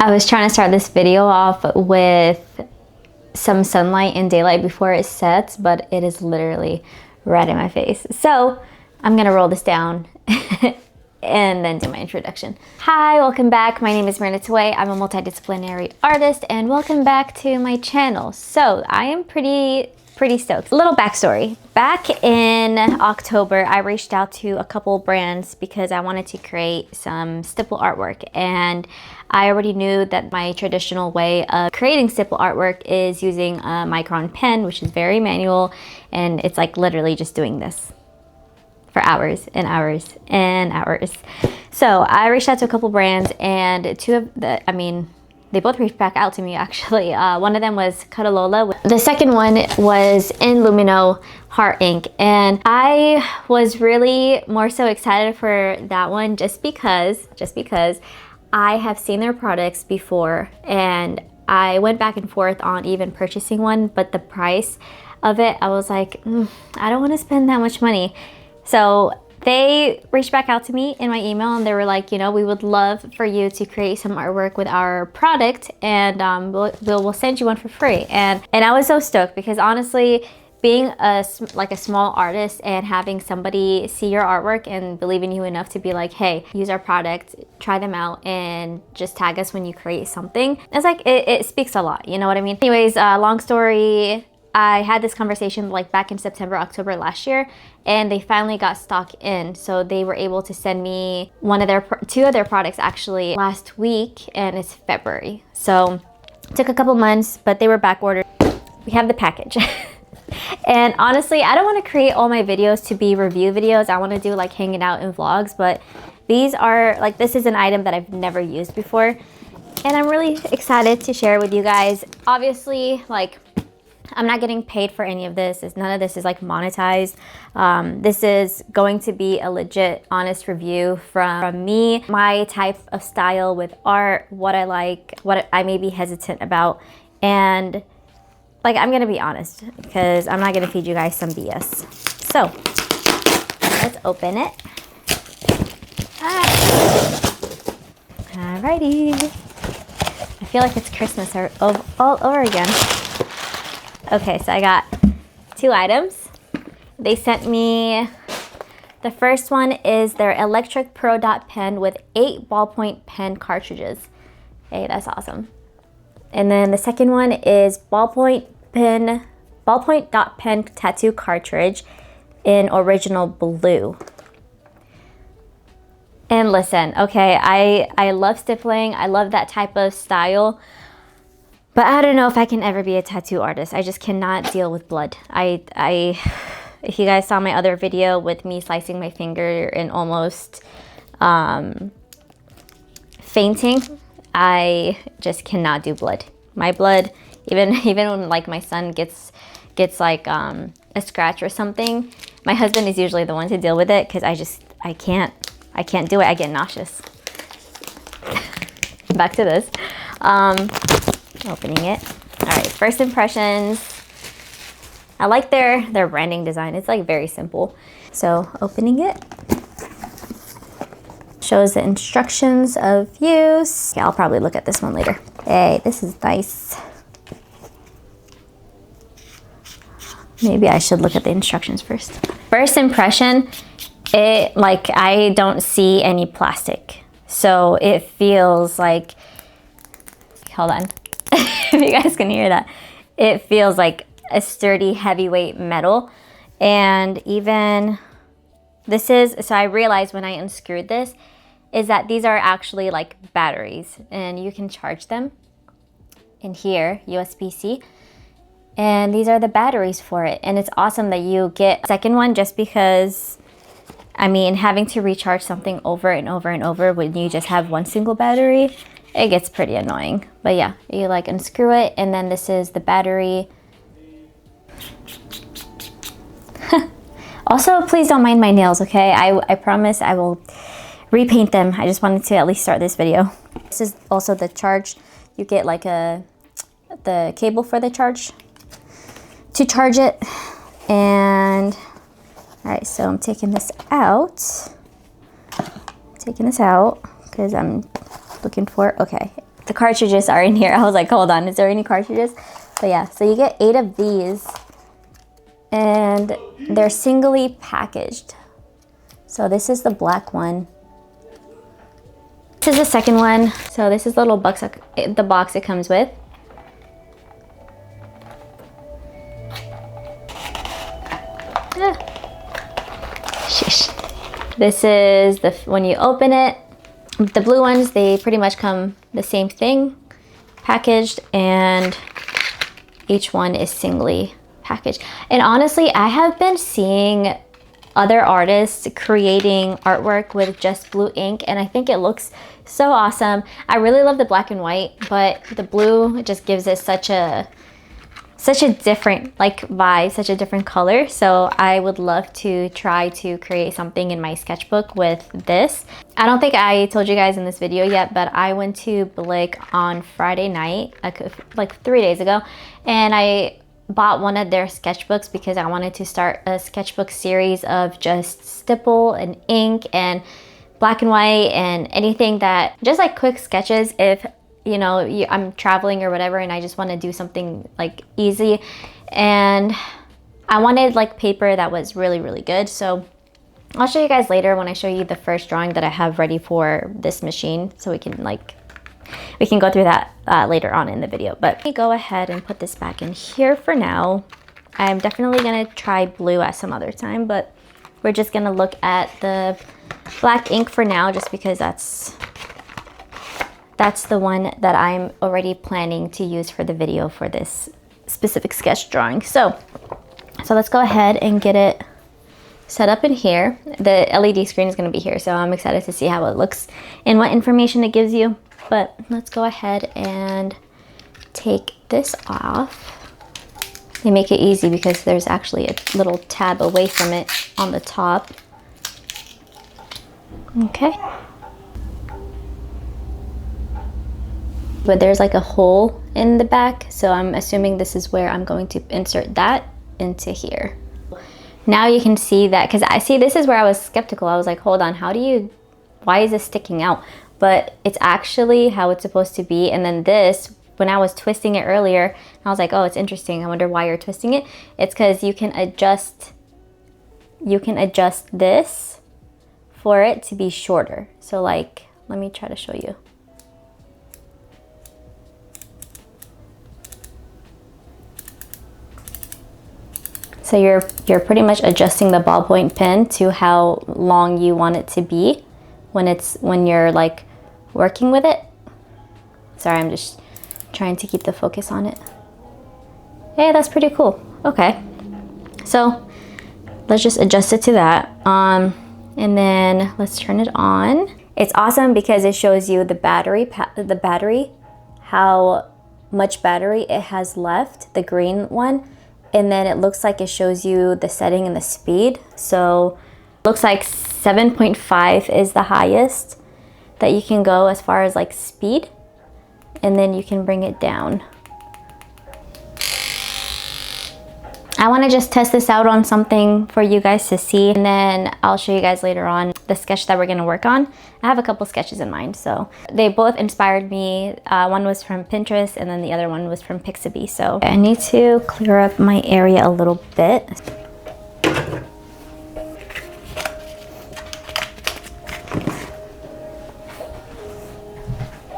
I was trying to start this video off with some sunlight and daylight before it sets, but it is literally right in my face. So I'm gonna roll this down and then do my introduction. Hi, welcome back. My name is Marina Tway. I'm a multidisciplinary artist and welcome back to my channel. So I am pretty stoked. A little backstory. Back in October, I reached out to a couple brands because I wanted to create some stipple artwork, and I already knew that my traditional way of creating stipple artwork is using a micron pen, which is very manual, and it's like literally just doing this for hours and hours and hours. So I reached out to a couple brands, and they both reached back out to me actually. One of them was Cutalola. The second one was Inlumino Heart Ink, and I was really more so excited for that one just because I have seen their products before, and I went back and forth on even purchasing one, but the price of it, I was like, I don't want to spend that much money. So they reached back out to me in my email, and they were like, you know, we would love for you to create some artwork with our product, and we'll send you one for free. And I was so stoked because honestly, being a small artist and having somebody see your artwork and believe in you enough to be like, hey, use our product, try them out, and just tag us when you create something, it's like, it speaks a lot, you know what I mean? Anyways, long story, I had this conversation like back in September, October last year, and they finally got stock in. So they were able to send me two of their products actually last week, and it's February. So it took a couple months, but they were back ordered. We have the package. And honestly, I don't want to create all my videos to be review videos. I want to do like hanging out and vlogs, but this is an item that I've never used before, and I'm really excited to share it with you guys. Obviously, like, I'm not getting paid for any of this. None of this is like monetized. This is going to be a legit, honest review from me, my type of style with art, what I like, what I may be hesitant about, and like, I'm gonna be honest because I'm not gonna feed you guys some BS. So let's open it. Alrighty. I feel like it's Christmas all over again. Okay, so I got two items. They sent me, the first one is their electric Pro Dot pen with 8 ballpoint pen cartridges. Hey, that's awesome. And then the second one is ballpoint dot pen tattoo cartridge in original blue. And listen, okay, I love stippling. I love that type of style. But I don't know if I can ever be a tattoo artist. I just cannot deal with blood. If you guys saw my other video with me slicing my finger and almost fainting, I just cannot do blood. My blood, even when like my son gets like a scratch or something, my husband is usually the one to deal with it because I can't do it. I get nauseous. Back to this. Opening it. All right, first impressions. I like their branding design. It's like very simple. So opening it. Shows the instructions of use. Yeah, I'll probably look at this one later. Hey, this is nice. Maybe I should look at the instructions first. First impression, I don't see any plastic. So it feels like, hold on. If you guys can hear that, it feels like a sturdy heavyweight metal. And even so I realized when I unscrewed this is that these are actually like batteries, and you can charge them in here, USB-C, and these are the batteries for it. And it's awesome that you get a second one, just because I mean, having to recharge something over and over and over when you just have one single battery, it gets pretty annoying. But yeah, you like unscrew it, and then this is the battery. Also, please don't mind my nails, okay? I promise I will repaint them. I just wanted to at least start this video. This is also the charge. You get like the cable for the charge to charge it. And all right, so I'm taking this out. Because I'm looking for, okay, the cartridges are in here. I was like, hold on, is there any cartridges? But yeah, so you get 8 of these and they're singly packaged. So this is the black one. This is the second one. So this is the little box, the box it comes with. Sheesh. This is the, when you open it, the blue ones, they pretty much come the same thing, packaged, and each one is singly packaged. And honestly, I have been seeing other artists creating artwork with just blue ink, and I think it looks so awesome. I really love the black and white, but the blue just gives it such a different like vibe, such a different color. So I would love to try to create something in my sketchbook with this. I don't think I told you guys in this video yet, but I went to Blick on Friday night, like 3 days ago, and I bought one of their sketchbooks because I wanted to start a sketchbook series of just stipple and ink and black and white and anything that, just like quick sketches if you know, I'm traveling or whatever and I just want to do something like easy. And I wanted like paper that was really, really good. So I'll show you guys later when I show you the first drawing that I have ready for this machine. So we can go through that later on in the video. But let me go ahead and put this back in here for now. I'm definitely going to try blue at some other time, but we're just going to look at the black ink for now just because that's the one that I'm already planning to use for the video for this specific sketch drawing. So let's go ahead and get it set up in here. The LED screen is going to be here, so I'm excited to see how it looks and what information it gives you. But let's go ahead and take this off. They make it easy because there's actually a little tab away from it on the top. Okay. But there's like a hole in the back, so I'm assuming this is where I'm going to insert that into here. Now you can see that, because I see this is where I was skeptical. I was like, hold on, why is this sticking out? But it's actually how it's supposed to be. And then this, when I was twisting it earlier, I was like, oh, it's interesting. I wonder why you're twisting it. It's because you can adjust this for it to be shorter. So like, let me try to show you. So you're pretty much adjusting the ballpoint pen to how long you want it to be when you're like working with it. Sorry, I'm just trying to keep the focus on it. Hey, that's pretty cool. Okay, so let's just adjust it to that. And then let's turn it on. It's awesome because it shows you the battery, how much battery it has left, the green one. And then it looks like it shows you the setting and the speed. So it looks like 7.5 is the highest that you can go as far as like speed. And then you can bring it down. I want to just test this out on something for you guys to see, and then I'll show you guys later on the sketch that we're going to work on. I have a couple sketches in mind, so they both inspired me. One was from Pinterest and then the other one was from Pixabay. So I need to clear up my area a little bit.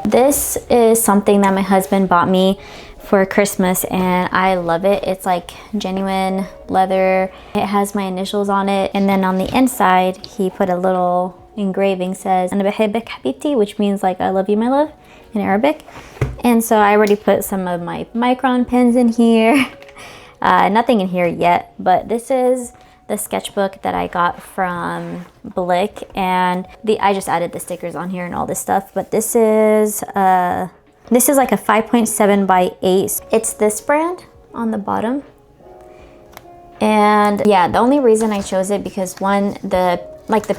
This is something that my husband bought me for Christmas and I love it. It's like genuine leather. It has my initials on it, and then on the inside he put a little engraving, says "Ana bexibek habibti," which means like "I love you, my love" in Arabic. And so I already put some of my micron pens in here. Nothing in here yet, but this is the sketchbook that I got from Blick, and I just added the stickers on here and all this stuff. But this is like a 5.7 by 8. It's this brand on the bottom. And yeah, the only reason I chose it because one, the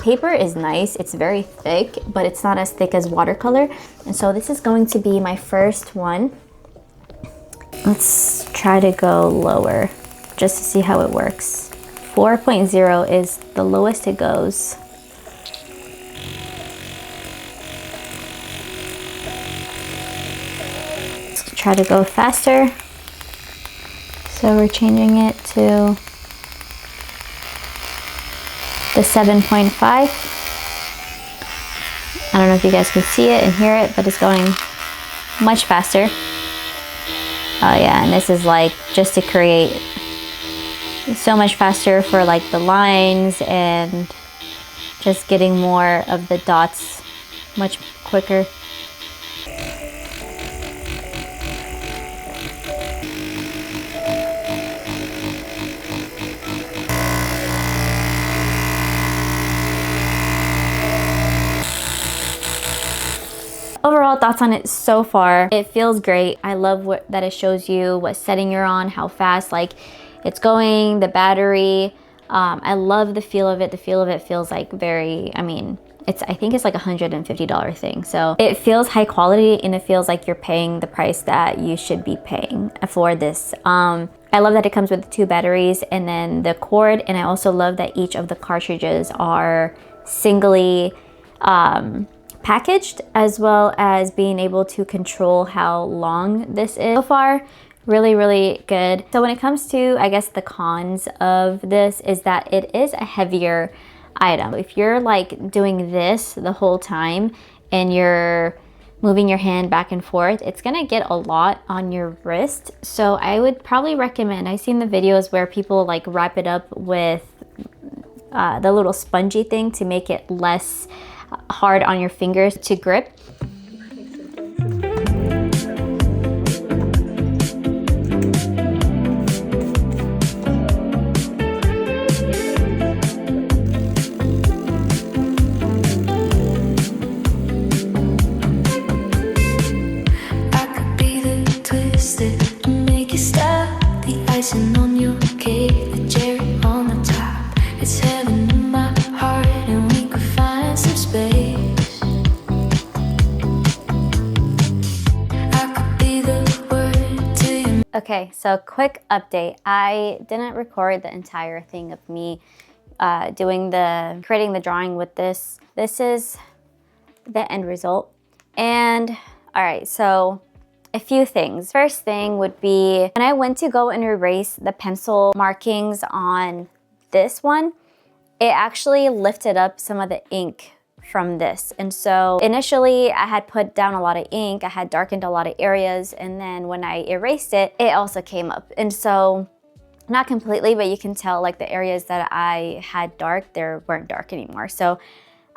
paper is nice. It's very thick, but it's not as thick as watercolor. And so this is going to be my first one. Let's try to go lower just to see how it works. 4.0 is the lowest it goes. try to go faster. So we're changing it to the 7.5. I don't know if you guys can see it and hear it, but it's going much faster. Oh yeah, and this is like just to create so much faster for like the lines and just getting more of the dots much quicker. Overall thoughts on it so far, it feels great. I love that it shows you what setting you're on, how fast like it's going, the battery. I love the feel of it. The feel of it feels like very, I mean, I think it's like a $150 thing. So it feels high quality and it feels like you're paying the price that you should be paying for this. I love that it comes with 2 batteries and then the cord, and I also love that each of the cartridges are singly packaged, as well as being able to control how long this is. So far, really, really good. So when it comes to, I guess, the cons of this is that it is a heavier item. If you're like doing this the whole time and you're moving your hand back and forth, it's gonna get a lot on your wrist. So I would probably recommend, I've seen the videos where people like wrap it up with the little spongy thing to make it less hard on your fingers to grip. Okay, so quick update. I didn't record the entire thing of me creating the drawing with this. This is the end result. And all right, so a few things. First thing would be when I went to go and erase the pencil markings on this one, it actually lifted up some of the ink from this. And so initially I had put down a lot of ink, I had darkened a lot of areas, and then when I erased it, it also came up. And so not completely, but you can tell like the areas that I had dark, they weren't dark anymore. So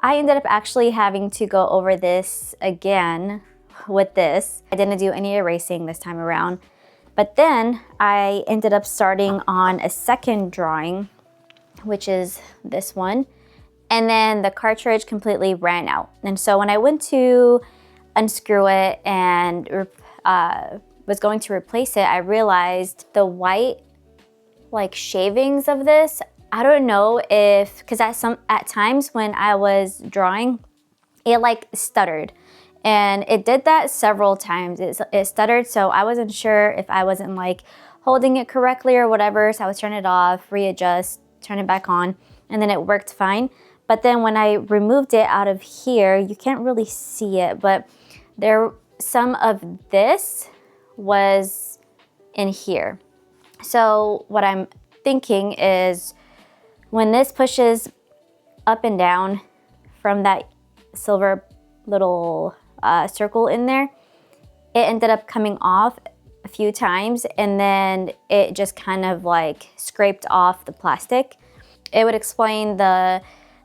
I ended up actually having to go over this again with this. I didn't do any erasing this time around, but then I ended up starting on a second drawing, which is this one. And then the cartridge completely ran out. And so when I went to unscrew it and was going to replace it, I realized the white like shavings of this, I don't know if, because at times when I was drawing, it like stuttered. And it did that several times. It stuttered, so I wasn't sure if I wasn't like holding it correctly or whatever. So I would turn it off, readjust, turn it back on, and then it worked fine. But then when I removed it out of here, you can't really see it, but some of this was in here. So what I'm thinking is when this pushes up and down from that silver little circle in there, it ended up coming off a few times, and then it just kind of like scraped off the plastic. It would explain the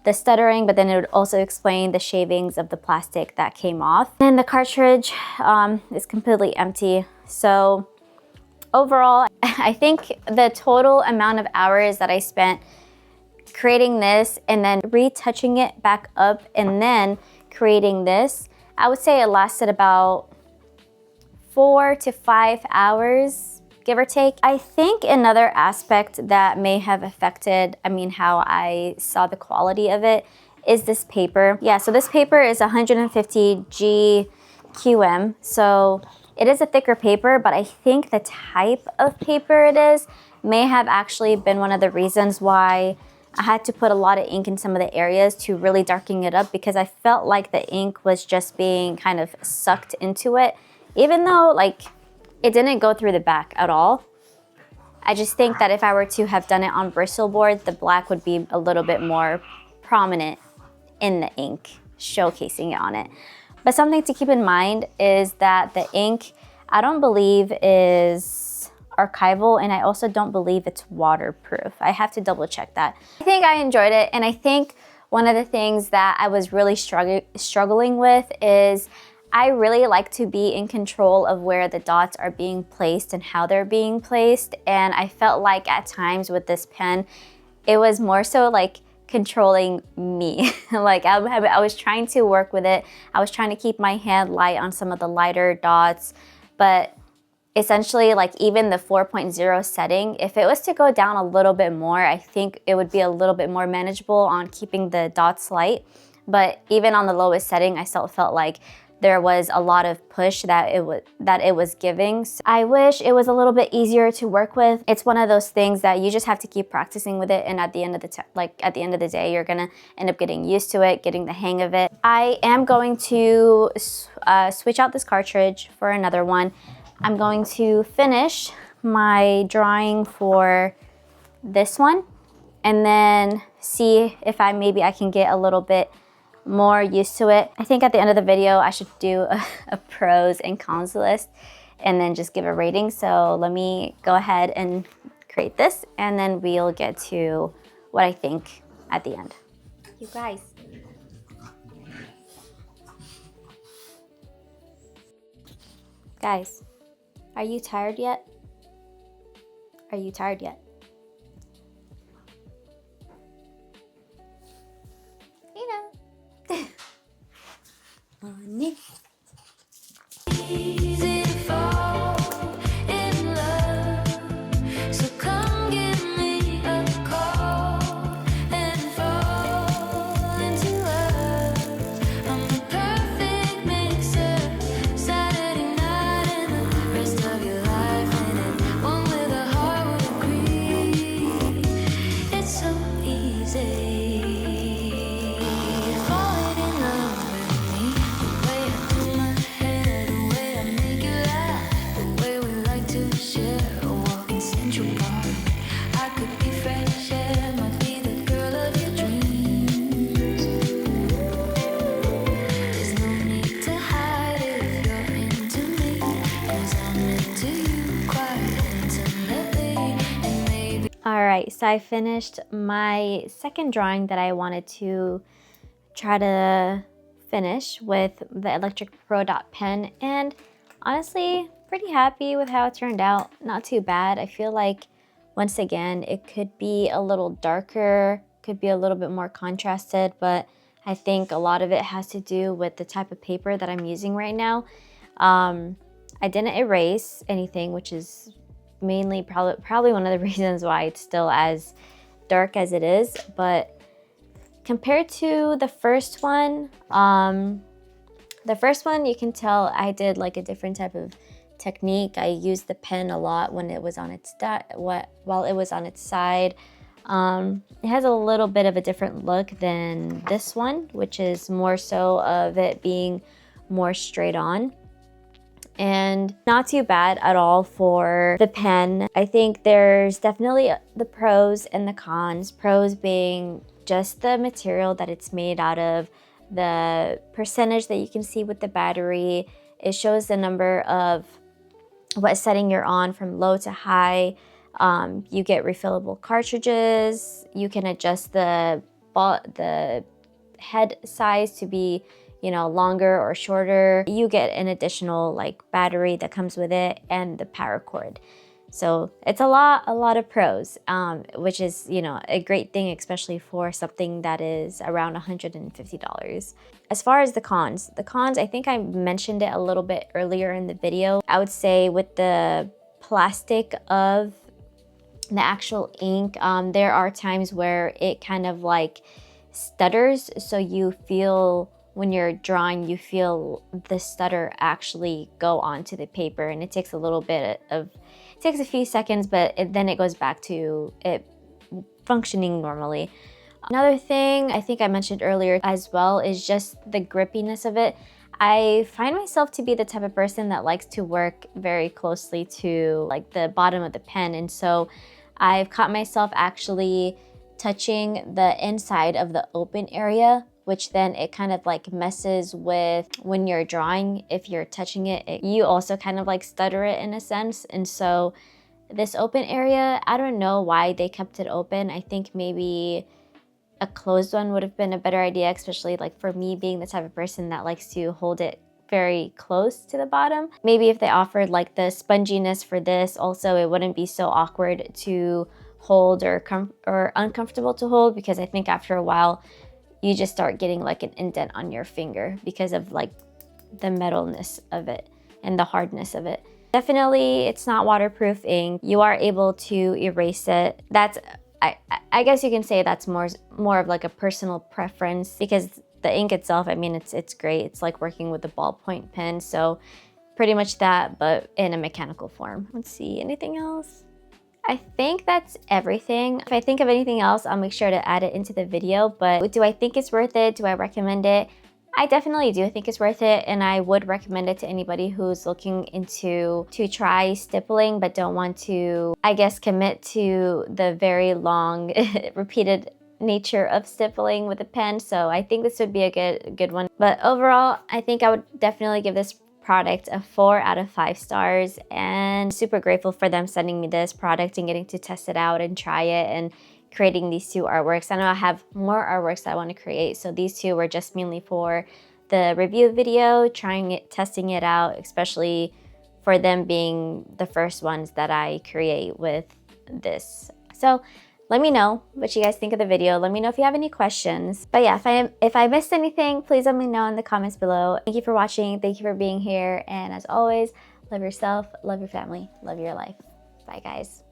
stuttering, but then it would also explain the shavings of the plastic that came off. And the cartridge is completely empty. So overall, I think the total amount of hours that I spent creating this and then retouching it back up and then creating this, I would say it lasted about 4 to 5 hours, give or take. I think another aspect that may have affected, how I saw the quality of it is this paper. Yeah, so this paper is 150 GQM. So it is a thicker paper, but I think the type of paper it is may have actually been one of the reasons why I had to put a lot of ink in some of the areas to really darken it up, because I felt like the ink was just being kind of sucked into it. Even though like it didn't go through the back at all. I just think that if I were to have done it on bristle board, the black would be a little bit more prominent in the ink, showcasing it on it. But something to keep in mind is that the ink, I don't believe is archival, and I also don't believe it's waterproof. I have to double check that. I think I enjoyed it, and I think one of the things that I was really struggling with is I really like to be in control of where the dots are being placed and how they're being placed. And I felt like at times with this pen, it was more so like controlling me. Like I was trying to work with it. I was trying to keep my hand light on some of the lighter dots, but essentially like even the 4.0 setting, if it was to go down a little bit more, I think it would be a little bit more manageable on keeping the dots light. But even on the lowest setting, I still felt like there was a lot of push that it was giving. So I wish it was a little bit easier to work with. It's one of those things that you just have to keep practicing with it, and at the end of the day, you're gonna end up getting used to it, getting the hang of it. I am going to switch out this cartridge for another one. I'm going to finish my drawing for this one, and then see if maybe I can get a little bit more used to it. I think at the end of the video, I should do a pros and cons list and then just give a rating. So let me go ahead and create this, and then we'll get to what I think at the end. You guys. Guys, are you tired yet? Are you tired yet? You know. On it. Easy to fall in love, so come give me a call and fall into love. I'm the perfect mixer, Saturday night and the rest of your life in it. One with a heart would agree, it's so easy. Alright, so I finished my second drawing that I wanted to try to finish with the Electric Pro Dot pen, and honestly, pretty happy with how it turned out. Not too bad. I feel like, once again, it could be a little darker, could be a little bit more contrasted, but I think a lot of it has to do with the type of paper that I'm using right now. I didn't erase anything, which is mainly probably one of the reasons why it's still as dark as it is. But compared to the first one, you can tell I did like a different type of technique. I used the pen a lot when it was on its while it was on its side. It has a little bit of a different look than this one, which is more so of it being more straight on. And not too bad at all for the pen. I think there's definitely the pros and the cons. Pros being just the material that it's made out of, the percentage that you can see with the battery. It shows the number of what setting you're on from low to high. You get refillable cartridges. You can adjust the head size to be, you know, longer or shorter. You get an additional like battery that comes with it and the power cord. So it's a lot of pros, which is, you know, a great thing, especially for something that is around $150. As far as the cons, I think I mentioned it a little bit earlier in the video. I would say with the plastic of the actual ink, there are times where it kind of like stutters. So you feel, when you're drawing, you feel the stutter actually go onto the paper, and it takes a little bit of, it takes a few seconds, but then it goes back to it functioning normally. Another thing I think I mentioned earlier as well is just the grippiness of it. I find myself to be the type of person that likes to work very closely to like the bottom of the pen. And so I've caught myself actually touching the inside of the open area, which then it kind of like messes with when you're drawing. If you're touching it, you also kind of like stutter it in a sense. And so this open area, I don't know why they kept it open. I think maybe a closed one would have been a better idea, especially like for me being the type of person that likes to hold it very close to the bottom. Maybe if they offered like the sponginess for this also, it wouldn't be so awkward to hold or uncomfortable to hold, because I think after a while you just start getting like an indent on your finger because of like the metalness of it and the hardness of it. Definitely, it's not waterproof ink. You are able to erase it. That's I guess you can say that's more of like a personal preference, because the ink itself, I mean, it's great. It's like working with a ballpoint pen. So pretty much that, but in a mechanical form. Let's see, anything else? I think that's everything. If I think of anything else, I'll make sure to add it into the video. But do I think it's worth it? Do I recommend it? I definitely do think it's worth it, and I would recommend it to anybody who's looking into to try stippling but don't want to, I guess, commit to the very long repeated nature of stippling with a pen. So I think this would be a good one. But overall, I think I would definitely give this product a 4 out of 5 stars, and super grateful for them sending me this product and getting to test it out and try it and creating these 2 artworks. I know I have more artworks that I want to create, so these 2 were just mainly for the review video, trying it, testing it out, especially for them being the first ones that I create with this. So let me know what you guys think of the video. Let me know if you have any questions. But yeah, if I missed anything, please let me know in the comments below. Thank you for watching. Thank you for being here. And as always, love yourself, love your family, love your life. Bye, guys.